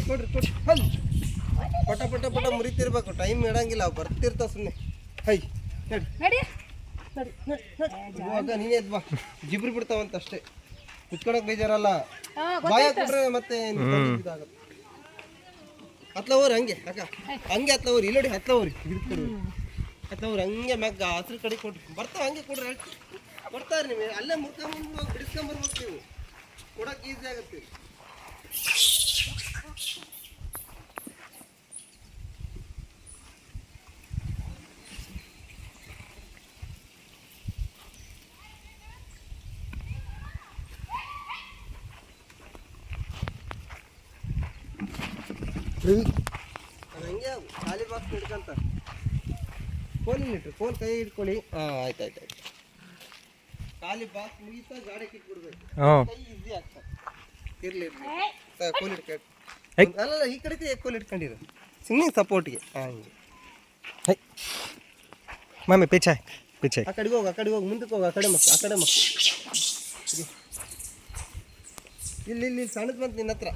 ಕೊಡ್ರಿ ಕೊಡ್ರಿ ಅಲ್ಲಿ ಪಟ ಪಟ ಪಟ ಮುರಿತಿರ್ಬೇಕು, ಟೈಮ್ ಇಡಂಗಿಲ್ಲ, ಅವು ಬರ್ತಿರ್ತಾವ ಸುಮ್ಮನೆ. ಹೈ ನಡಿ ನಡಿ ನಡಿ ನಡಿ ನಡಿ ಇವಾಗ ನೀನೇ ಎದ್ದು ಬಾ, ಜಿಬ್ರಿ ಬಿಡ್ತಾವಂತ ಅಷ್ಟೇ, ಕುತ್ಕೊಳಕ್ ಬೇಜಾರಲ್ಲ. ಬಾಯ ಕೊಟ್ರೆ ಮತ್ತೆ ಇದಾಗುತ್ತೆ. ಹತ್ಲವ್ರಿ ಹಂಗೆ ಅಕ್ಕ, ಹಂಗೆ ಹತ್ಲವ್ರಿ, ಇಲ್ಲೋಡಿ ಹತ್ಲವ್ರಿ, ಹತ್ಲವ್ರಿ ಹಂಗೆ ಮ್ಯಾಗ ಹಸ್ರು ಕಡೆ ಕೊಡ್ರಿ, ಬರ್ತಾವ ಹಂಗೆ ಕೊಡ್ರಿ. ಕೊಡ್ತಾರೆ ನಿಮಗೆ ಅಲ್ಲೇ ಮುರ್ಕೊಂಬಂದು ಬಿಡಿಸ್ಕೊಂಬರ್ಬೇಕು, ನೀವು ಕೊಡಕ್ಕೆ ಈಸಿ ಆಗುತ್ತೆ. ಅದು ಹಂಗೆ ಖಾಲಿ ಬಾಕ್ಸ್ ಹಿಡ್ಕಂತ ಫೋನ್ ಇಟ್ರಿ, ಫೋನ್ ಕೈ ಹಿಡ್ಕೊಳ್ಳಿ. ಹಾಂ ಆಯ್ತು ಆಯ್ತು ಆಯ್ತು. ಖಾಲಿ ಬಾಕ್ಸ್ ಮುಗಿತಾ ಗಾಡಿ ಕಿಟ್ಬಿಡ್ಬೇಕು, ಕೈ ಈಸಿ ಆಗ್ತದೆ. ಇರಲಿ ಕೋಲ್ ಹಿಡ್ಕೊಂಡು ಅಲ್ಲ ಈ ಕಡೆ ಕೋಲ್ ಹಿಡ್ಕೊಂಡಿರು ಸುಮ್ಮನೆ ಸಪೋರ್ಟ್ಗೆ. ಹಂಗೆ ಹೈ ಮಾಮಿ ಪೀಛೆ ಪೀಛೆ, ಆ ಕಡೆಗೆ ಹೋಗಿ, ಆ ಕಡೆಗೆ ಹೋಗಿ, ಮುಂದಕ್ಕೆ ಹೋಗಿ, ಆ ಕಡೆ ಮಕ್ಕಳು, ಆ ಕಡೆ ಮಕ್ಕಳು. ಇಲ್ಲಿ ಇಲ್ಲಿ ಸಣ್ಣದು ಬಂತು ನಿನ್ನ ಹತ್ರ,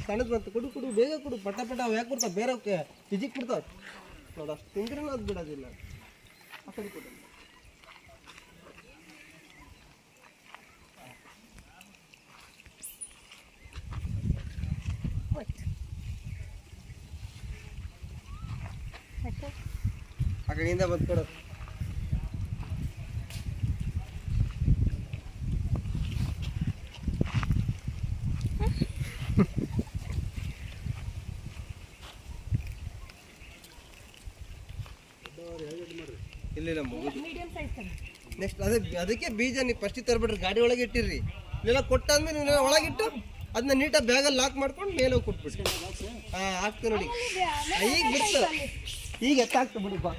ಸಣ್ಣದು ಬಂತು, ಕೊಡು ಕೊಡು ಬೇಗ ಕೊಡು, ಪಟ ಪಟ ಅವು ಯಾಕೆ ಕೊಡ್ತಾವೆ, ಬೇರೆ ಹಿಜಿಕ್ ಬಿಡ್ತಾವೆ ನೋಡು, ಅಷ್ಟು ತಿಂದ್ರೂ ಅದು ಬಿಡೋದಿಲ್ಲ. ಆ ಕಡೆ ಕೊಡು. ಆ ಕಡೆಯಿಂದ ಬಂದು ಕೊಡೋದು. ಇಲ್ಲ ನೆಕ್ಸ್ಟ್ ಅದಕ್ಕೆ ಬೀಜ ನೀವು ಫಸ್ಟಿಗೆ ತರಬಿಡ್ರಿ, ಗಾಡಿ ಒಳಗೆ ಇಟ್ಟಿರ್ರಿ. ಇಲ್ಲೆಲ್ಲ ಕೊಟ್ಟಾದ್ಮೇಲೆ ನೀವು ಒಳಗಿಟ್ಟು ಅದನ್ನ ನೀಟಾಗಿ ಬ್ಯಾಗಲ್ಲಿ ಲಾಕ್ ಮಾಡ್ಕೊಂಡು ಮೇಲೆ ಹೋಗಿ ಕೊಟ್ಬಿಡ್ರಿ. ಹಾಂ ಆಗ್ತದೆ ನೋಡಿ, ಈಗ ಬಿಡ್ತು, ಈಗ ಎತ್ತಾಗ್ತದೆ ಬಿಡಿ. ಬಾ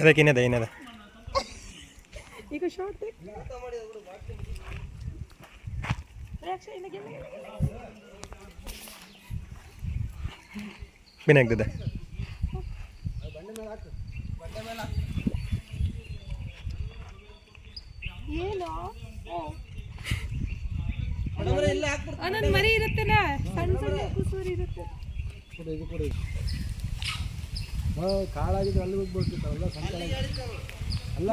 ಅದಕ್ಕೇನಿದೆ ಏನಿದೆ ಈಗ ಶಾರ್ಟ್ ಏನಾಗ್ತದೆ ಏನು ಒಂದೊಂದು ಮರಿ ಇರುತ್ತಲ್ಲ, ಸಣ್ಣ ಸಣ್ಣ ಕುಸೂರಿ ಇರುತ್ತೆ. ಕಾಳಾಗಿದ್ದು ಅಲ್ಲಿ ಹೋಗ್ಬಿಡ್ತಿತ್ತಲ್ಲ, ಅಲ್ಲ